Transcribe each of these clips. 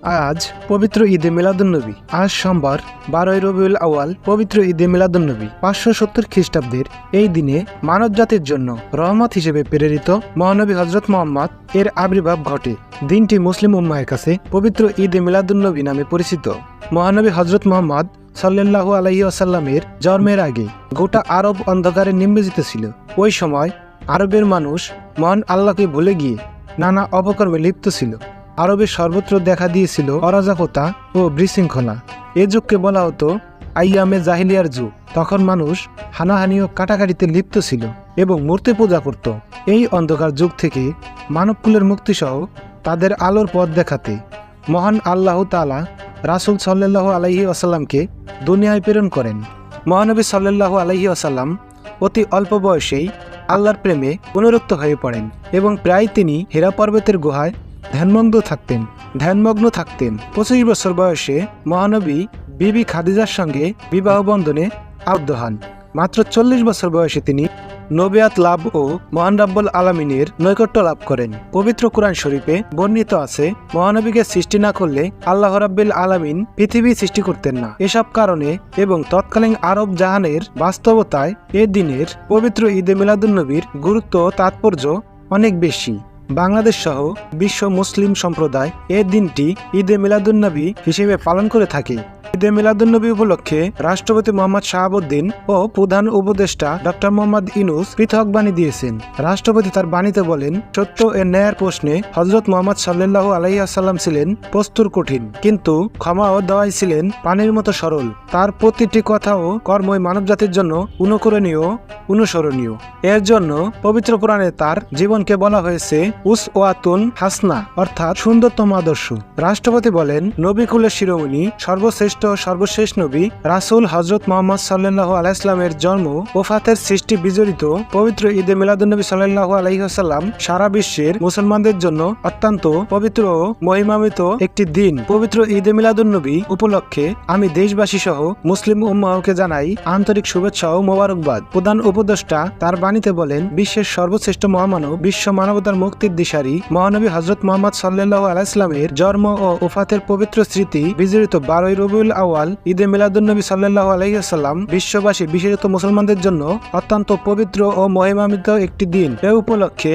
আজ পবিত্র ঈদে মিলাদুন্নবী। আজ সোমবার 12 রবিউল আউয়াল, পবিত্র ঈদে মিলাদুন্নবী। 570 খ্রিস্টাব্দের এই দিনে মানব জাতির জন্য রহমত হিসেবে প্রেরিত মহানবী হযরত মুহাম্মদ এর আবির্ভাব ঘটে। দিনটি মুসলিম উম্মাহের কাছে পবিত্র ঈদে মিলাদুন্নবী নামে পরিচিত। মহানবী হযরত মুহাম্মদ সাল্লাল্লাহু আলাইহি ওয়াসাল্লামের জন্মের আগে গোটা আরব অন্ধকারে নিমজ্জিত ছিল। ওই সময় আরবের মানুষ মহান আল্লাহকে ভুলে গিয়ে নানা অপকর্মে লিপ্ত ছিল। আরবের সর্বত্র দেখা দিয়েছিল অরাজকতা ও বিশৃঙ্খলা। এ যুগকে বলা হতো আইয়ামে জাহিলিয়ার যুগ। তখন মানুষ হানাহানি ও কাটাকাটিতে লিপ্ত ছিল এবং মূর্তি পূজা করত। এই অন্ধকার যুগ থেকে মানবকুলের মুক্তিসহ তাদের আলোর পথ দেখাতে মহান আল্লাহ তাআলা রাসূল সাল্লাল্লাহু আলাইহি ওয়াসাল্লামকে দুনিয়ায় প্রেরণ করেন। মহানবী সাল্লাল্লাহু আলাইহি ওয়াসাল্লাম অতি অল্প বয়সেই আল্লাহর প্রেমে অনুরক্ত হয়ে পড়েন এবং প্রায় তিনি হীরা পর্বতের গুহায় ধ্যানমগ্ন থাকতেন। 25 বছর বয়সে মহানবী বিবি খাদিজার সঙ্গে বিবাহ বন্ধনে আবদ্ধ হন। মাত্র 40 বছর বয়সে তিনি নবিয়াত লাভ ও মহান রাব্বুল আলামিনের নৈকট্য লাভ করেন। পবিত্র কুরআন শরীফে বর্ণিত আছে, মহানবীকে সৃষ্টি না করলে আল্লাহ রাব্বুল আলামিন পৃথিবী সৃষ্টি করতেন না। এসব কারণে এবং তৎকালীন আরব জাহানের বাস্তবতায় এ দিনের পবিত্র ঈদে মিলাদুন্নবীর গুরুত্ব ও তাৎপর্য অনেক বেশি। বাংলাদেশ সহ বিশ্ব মুসলিম সম্প্রদায় এ দিনটি ঈদে মিলাদুন্নবী হিসেবে পালন করে থাকে। ঈদে মিলাদুন্নবী উপলক্ষে রাষ্ট্রপতি মোহাম্মদ শাহাবুদ্দিন ও প্রধান উপদেষ্টা ডক্টর মোহাম্মদ ইউনূস পৃথক বাণী দিয়েছেন। রাষ্ট্রপতি তার বাণীতে বলেন, সত্য এর ন্যায়ের প্রশ্নে হযরত মুহাম্মদ সাল্লাল্লাহু আলাইহি ওয়াসাল্লাম ছিলেন প্রস্তুর কঠিন, কিন্তু ক্ষমা ও দয়ায় ছিলেন পানির মতো সরল। তার প্রতিটি কথা ও কর্মই মানবজাতির জন্য অনুসরণীয়। এর জন্য পবিত্র পুরাণে তার জীবনকে বলা হয়েছে উসওয়াতুন হাসনা, অর্থাৎ সুন্দরতম আদর্শ। রাষ্ট্রপতি বলেন, নবী কুলের শিরোমণি সর্বশেষ নবী রাসূল হযরত মুহাম্মদ সাল্লাল্লাহু আলাইহি ওয়াসাল্লামের জন্ম ওফাতের সৃষ্টি বিজড়িত পবিত্র ঈদে মিলাদুন্নবী সাল্লাল্লাহু আলাইহি ওয়াসাল্লাম সারা বিশ্বের মুসলমানদের জন্য অত্যন্ত পবিত্র ও মহিমান্বিত একটি দিন। পবিত্র ঈদে মিলাদুন্নবী উপলক্ষে আমি দেশবাসী সহ মুসলিম উম্মাহকে জানাই আন্তরিক শুভেচ্ছা ও মোবারকবাদ। প্রধান উপদেষ্টা তার বাণীতে বলেন, বিশ্বের সর্বশ্রেষ্ঠ মহামানব, বিশ্ব মানবতার মুক্তির দিশারি মহানবী হযরত মুহাম্মদ সাল্লাল্লাহু আলাইহি ওয়াসাল্লামের জন্ম ও ওফাতের পবিত্র স্মৃতি বিজড়িত 12 রবিউল আউয়াল ঈদে মিলাদুন্নবী সাল্লাল্লাহু আলাইহি ওয়াসাল্লাম বিশ্ববাসী, বিশেষত মুসলমানদের জন্য অত্যন্ত পবিত্র ও মহিমান্বিত একটি দিন। এ উপলক্ষে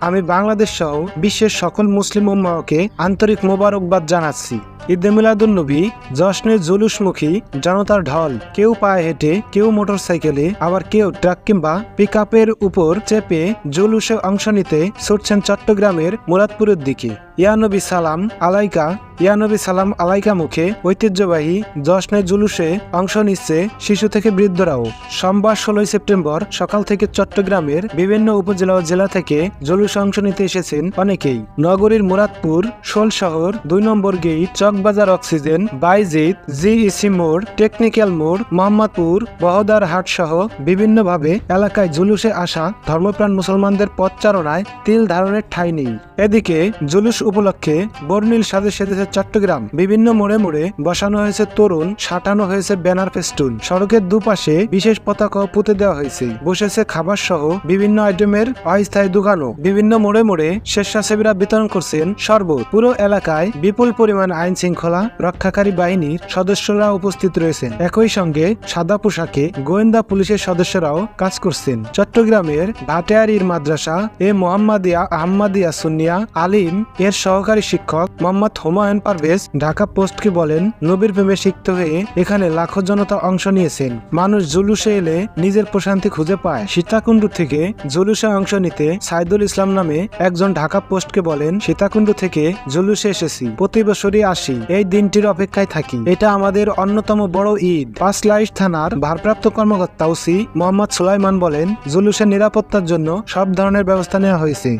আমি বাংলাদেশ সহ বিশ্বের সকল মুসলিম উম্মাহকে আন্তরিক মোবারকবাদ জানাচ্ছি। ঈদে মিলাদুন্নবী জশ্নের জুলুসমুখী জনতার ঢল, কেউ পায়ে হেঁটে, কেউ মোটরসাইকেলে, আবার কেউ ট্রাক কিংবা পিকআপের উপর চেপে জুলুসে অংশ নিতে ছুটছেন চট্টগ্রামের মুরাদপুরের দিকে। ইয়া নবী সালাম আলাইকা মুখে ঐতিহ্যবাহী জশ্নের জুলুসে অংশ নিচ্ছে শিশু থেকে বৃদ্ধরাও। সোমবার 16 সেপ্টেম্বর সকাল থেকে চট্টগ্রামের বিভিন্ন উপজেলা ও জেলা থেকে জুলুসে অংশ নিতে এসেছেন অনেকেই। নগরীর Muradpur, Sholashahar, 2 number gate, Chawkbazar, Oxygen, Bayezid, GEC মোড়, টেকনিক্যাল মোড়, মোহাম্মদপুর, বহদার হাট সহ বিভিন্নভাবে এলাকায় জুলুসে আসা ধর্মপ্রাণ মুসলমানদের পথচারণায় তিল ধারণের ঠাঁই নেই। এদিকে জুলুস উপলক্ষে বর্ণিল সাজে সেজেছে চট্টগ্রাম। বিভিন্ন মোড়ে মোড়ে বসানো হয়েছে তরুণ, সাঁটানো হয়েছে ব্যানার ফেস্টুন। সড়কের দুপাশে বিশেষ পতাকা পুঁতে দেওয়া হয়েছে। বসেছে খাবার সহ বিভিন্ন আইটেমের অস্থায়ী দোকানও। বিভিন্ন মোড়ে মোড়ে স্বেচ্ছাসেবীরা বিতরণ করছেন শরবত। পুরো এলাকায় বিপুল পরিমাণ আইন শৃঙ্খলা রক্ষাকারী বাহিনীর সদস্যরা উপস্থিত রয়েছেন। একই সঙ্গে সাদা পোশাকে গোয়েন্দা পুলিশের সদস্যরাও কাজ করছেন। চট্টগ্রামের ভাটিয়ারীর মাদ্রাসা আহমদিয়া সুন্নিয়া আলিম এর সহকারী শিক্ষক মোহাম্মদ হুমায়ুন পারভেজ ঢাকা পোস্টকে বলেন, নবীর প্রেমে সিক্ত হয়ে এখানে লাখো জনতা অংশ নিয়েছেন। মানুষ জুলুসে এলে নিজের প্রশান্তি খুঁজে পায়। সীতাকুণ্ড থেকে জুলুসে অংশ নিতে সাইদুল ইসলাম নামে একজন ঢাকা পোস্টকে বলেন, সীতাকুণ্ড থেকে জুলুসে এসেছি, প্রতি বছরই আসি, এই দিনটির অপেক্ষায় থাকি। এটা আমাদের অন্যতম বড় ঈদ। পাঁচলাইশ থানার ভারপ্রাপ্ত কর্মকর্তা ওসি মোহাম্মদ সুলাইমান বলেন, জুলুসের নিরাপত্তার জন্য সব ধরনের ব্যবস্থা নেওয়া হয়েছে।